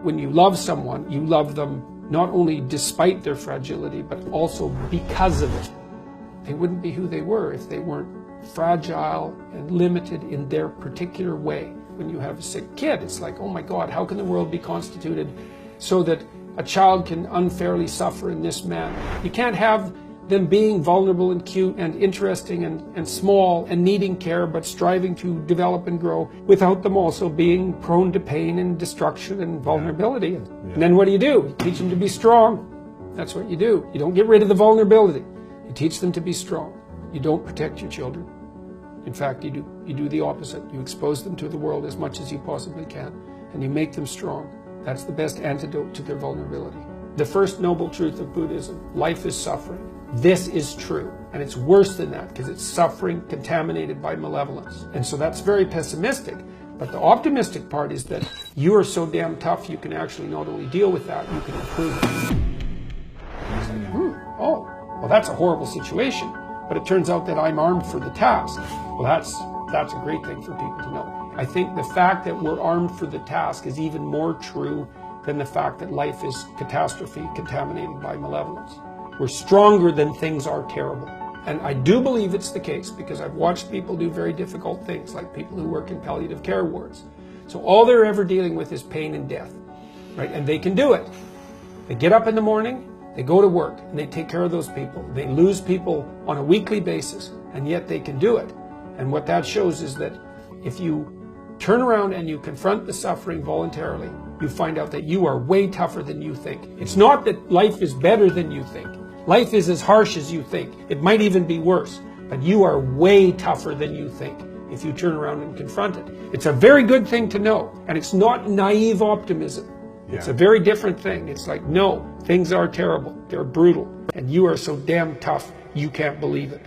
When you love someone, you love them not only despite their fragility, but also because of it. They wouldn't be who they were if they weren't fragile and limited in their particular way. When you have a sick kid, it's like, oh my God, how can the world be constituted so that a child can unfairly suffer in this manner? You can't have them being vulnerable and cute and interesting and small and needing care but striving to develop and grow without them also being prone to pain and destruction and vulnerability. And then what do? You teach them to be strong. That's what you do. You don't get rid of the vulnerability. You teach them to be strong. You don't protect your children. In fact, you do the opposite. You expose them to the world as much as you possibly can, and you make them strong. That's the best antidote to their vulnerability. The first noble truth of Buddhism: life is suffering. This is true, and it's worse than that because it's suffering contaminated by malevolence. And so that's very pessimistic. But the optimistic part is that you are so damn tough you can actually not only deal with that, you can improve it. It's like, oh, well, that's a horrible situation. But it turns out that I'm armed for the task. Well, that's a great thing for people to know. I think the fact that we're armed for the task is even more true than the fact that life is catastrophe contaminated by malevolence. We're stronger than things are terrible. And I do believe it's the case because I've watched people do very difficult things, like people who work in palliative care wards. So all they're ever dealing with is pain and death, right? And they can do it. They get up in the morning, they go to work, and they take care of those people. They lose people on a weekly basis, and yet they can do it. And what that shows is that if you turn around and you confront the suffering voluntarily, you find out that you are way tougher than you think. It's not that life is better than you think. Life is as harsh as you think. It might even be worse, but you are way tougher than you think if you turn around and confront it. It's a very good thing to know, and it's not naive optimism. It's a very different thing. It's like, no, things are terrible. They're brutal, and you are so damn tough, you can't believe it.